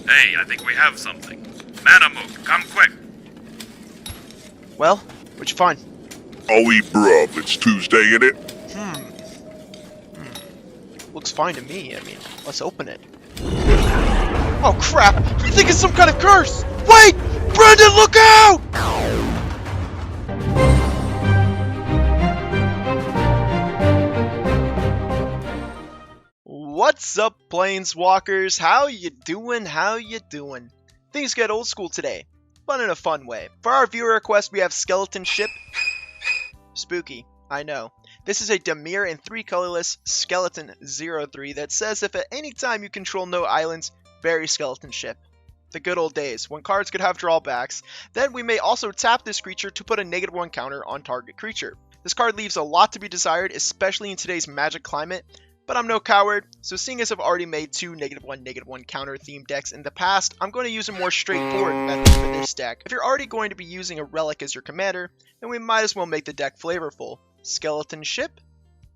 Hey, I think we have something. Mana Moot, come quick. Well, what'd you find? I'll eat bruv, it's Tuesday, innit? Looks fine to me. I mean, let's open it. Oh crap! I think it's some kind of curse! Wait! Brendan, look out! What's up, Planeswalkers? How you doing? How you doing? Things get old school today, but in a fun way. For our viewer request, we have Skeleton Ship. Spooky, I know. This is a Dimir and 3 colorless Skeleton 0/3 that says if at any time you control no islands, bury Skeleton Ship. The good old days, when cards could have drawbacks. Then we may also tap this creature to put a -1 counter on target creature. This card leaves a lot to be desired, especially in today's Magic climate, but I'm no coward, so seeing as I've already made 2 -1 counter themed decks in the past, I'm going to use a more straightforward method for this deck. If you're already going to be using a relic as your commander, then we might as well make the deck flavorful. Skeleton Ship?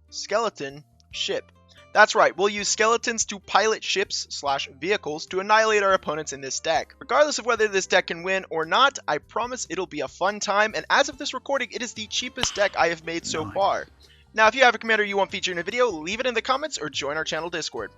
Skeleton Ship. That's right, we'll use skeletons to pilot ships/vehicles to annihilate our opponents in this deck. Regardless of whether this deck can win or not, I promise it'll be a fun time, and as of this recording, it is the cheapest deck I have made so far. Now, if you have a commander you want featured in a video, leave it in the comments or join our channel Discord.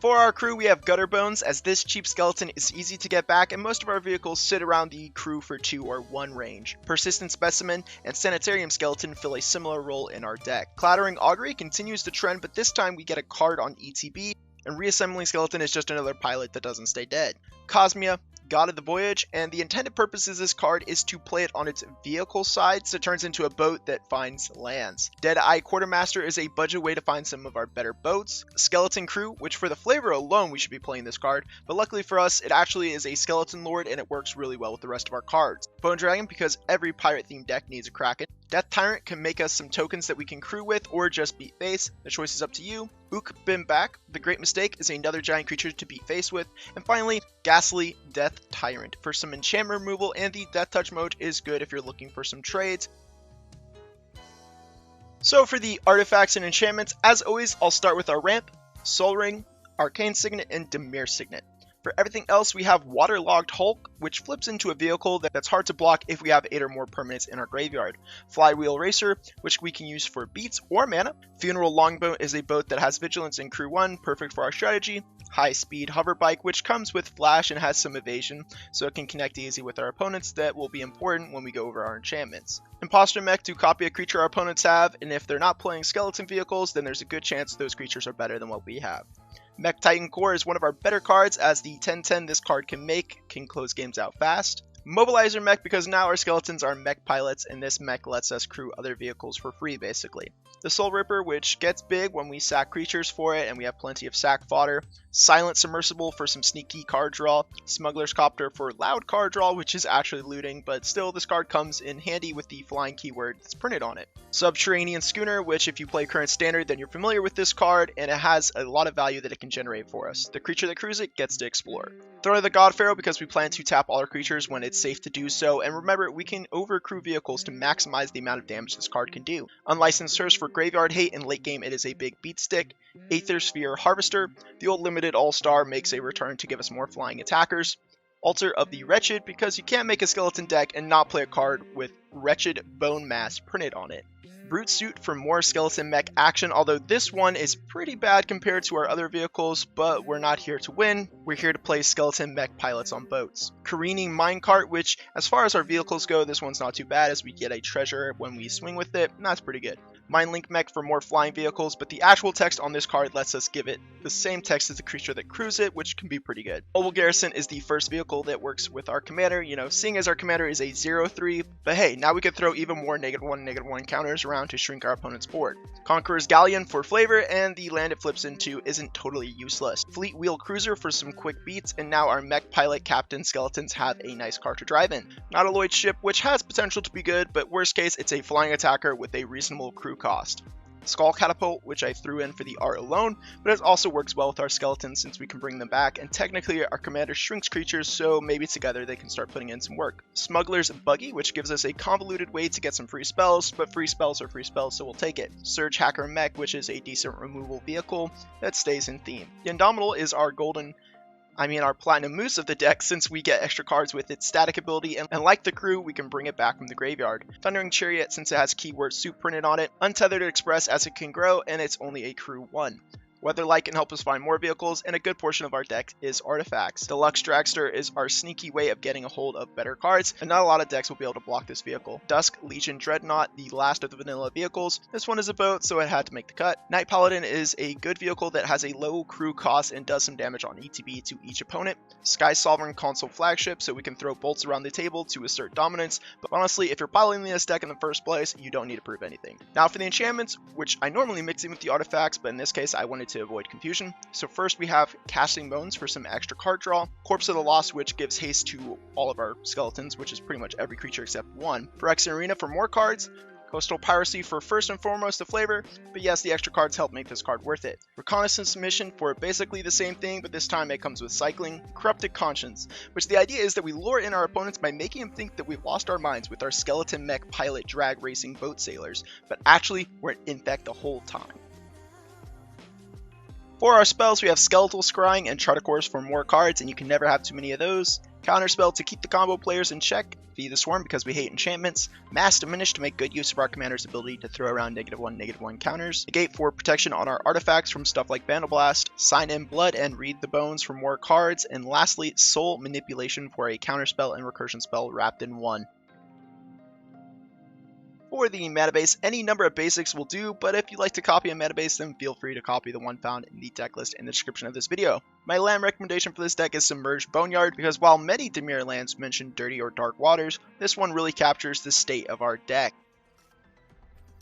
For our crew, we have Gutter Bones, as this cheap skeleton is easy to get back, and most of our vehicles sit around the crew for 2 or 1 range. Persistent Specimen and Sanitarium Skeleton fill a similar role in our deck. Clattering Augury continues the trend, but this time we get a card on ETB, and Reassembling Skeleton is just another pilot that doesn't stay dead. Cosmia, God of the Voyage, and the intended purpose of this card is to play it on its vehicle side, so it turns into a boat that finds lands. Dead-Eye Quartermaster is a budget way to find some of our better boats. Skeleton Crew, which for the flavor alone we should be playing this card, but luckily for us it actually is a Skeleton Lord and it works really well with the rest of our cards. Bone Dragon, because every pirate-themed deck needs a Kraken. Death Tyrant can make us some tokens that we can crew with or just beat face. The choice is up to you. Ook Bimbak, the Great Mistake, is another giant creature to beat face with. And finally, Ghastly Death Tyrant for some enchantment removal, and the Death Touch mode is good if you're looking for some trades. So for the artifacts and enchantments, as always, I'll start with our ramp, Soul Ring, Arcane Signet, and Dimir Signet. For everything else, we have Waterlogged Hulk, which flips into a vehicle that's hard to block if we have 8 or more permanents in our graveyard. Flywheel Racer, which we can use for beats or mana. Funeral Longboat is a boat that has Vigilance in Crew 1, perfect for our strategy. High Speed Hover Bike, which comes with Flash and has some evasion, so it can connect easy with our opponents. That will be important when we go over our enchantments. Imposter Mech to copy a creature our opponents have, and if they're not playing skeleton vehicles, then there's a good chance those creatures are better than what we have. Mech Titan Core is one of our better cards, as the 10/10 this card can make can close games out fast. Mobilizer Mech, because now our skeletons are mech pilots, and this mech lets us crew other vehicles for free, basically. The Soul Ripper, which gets big when we sack creatures for it, and we have plenty of sack fodder. Silent Submersible for some sneaky card draw. Smuggler's Copter for loud card draw, which is actually looting, but still this card comes in handy with the flying keyword that's printed on it. Subterranean Schooner, which if you play current standard, then you're familiar with this card, and it has a lot of value that it can generate for us. The creature that crews it gets to explore. Throne of the God Pharaoh, because we plan to tap all our creatures when it's safe to do so, and remember, we can overcrew vehicles to maximize the amount of damage this card can do. Unlicensed Source for Graveyard Hate, in late game it is a big beat stick. Aether Sphere Harvester, the old limited all-star, makes a return to give us more flying attackers. Altar of the Wretched, because you can't make a skeleton deck and not play a card with Wretched Bone Mass printed on it. Brute Suit for more skeleton mech action, although this one is pretty bad compared to our other vehicles, but we're not here to win, we're here to play skeleton mech pilots on boats. Careening Minecart, which as far as our vehicles go, this one's not too bad as we get a treasure when we swing with it, and that's pretty good. Mindlink Mech for more flying vehicles, but the actual text on this card lets us give it the same text as the creature that crews it, which can be pretty good. Mobile Garrison is the first vehicle that works with our commander, seeing as our commander is a 0/3, but hey, now we could throw even more -1 counters around to shrink our opponent's board. Conqueror's Galleon for flavor, and the land it flips into isn't totally useless. Fleet Wheel Cruiser for some quick beats, and now our mech pilot captain skeletons have a nice car to drive in. Nautiloid Ship, which has potential to be good, but worst case it's a flying attacker with a reasonable crew cost. Skull Catapult, which I threw in for the art alone, but it also works well with our skeletons since we can bring them back, and technically our commander shrinks creatures, so maybe together they can start putting in some work. Smuggler's Buggy, which gives us a convoluted way to get some free spells, but free spells are free spells, so we'll take it. Surge Hacker Mech, which is a decent removal vehicle that stays in theme. The Indomitable is our golden I mean our Platinum Moose of the deck, since we get extra cards with its static ability, and like the crew, we can bring it back from the graveyard. Thundering Chariot, since it has keyword soup printed on it. Untethered Express, as it can grow, and it's only a crew 1. Weatherlight can help us find more vehicles, and a good portion of our deck is artifacts. Deluxe Dragster is our sneaky way of getting a hold of better cards, and not a lot of decks will be able to block this vehicle. Dusk Legion Dreadnought, the last of the vanilla vehicles. This one is a boat, so it had to make the cut. Night Paladin is a good vehicle that has a low crew cost and does some damage on ETB to each opponent. Sky Sovereign console flagship, so we can throw bolts around the table to assert dominance, but honestly, if you're piloting this deck in the first place, you don't need to prove anything. Now for the enchantments, which I normally mix in with the artifacts, but in this case I wanted to avoid confusion. So first we have Casting Bones for some extra card draw, Corpse of the Lost, which gives haste to all of our skeletons, which is pretty much every creature except one, Phyrexian Arena for more cards, Coastal Piracy for first and foremost the flavor, but yes, the extra cards help make this card worth it. Reconnaissance Mission for basically the same thing, but this time it comes with cycling. Corrupted Conscience, which the idea is that we lure in our opponents by making them think that we've lost our minds with our skeleton mech pilot drag racing boat sailors, but actually we're in infect the whole time. For our spells, we have Skeletal Scrying and Charticores for more cards, and you can never have too many of those. Counterspell to keep the combo players in check, Feed the Swarm because we hate enchantments, Mass Diminish to make good use of our commander's ability to throw around -1/-1 counters, Negate for protection on our artifacts from stuff like Vandal Blast, Sign in Blood and Read the Bones for more cards, and lastly, Soul Manipulation for a counterspell and recursion spell wrapped in one. For the mana base, any number of basics will do, but if you like to copy a mana base, then feel free to copy the one found in the deck list in the description of this video. My land recommendation for this deck is Submerged Boneyard, because while many Dimir lands mention dirty or dark waters, this one really captures the state of our deck.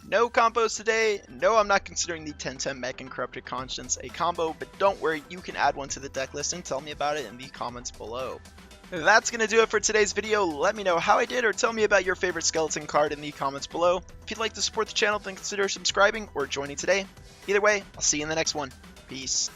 No combos today. No, I'm not considering the 10/10 mech and Corrupted Conscience a combo, but don't worry, you can add one to the deck list and tell me about it in the comments below. That's going to do it for today's video. Let me know how I did, or tell me about your favorite skeleton card in the comments below. If you'd like to support the channel, then consider subscribing or joining today. Either way, I'll see you in the next one. Peace.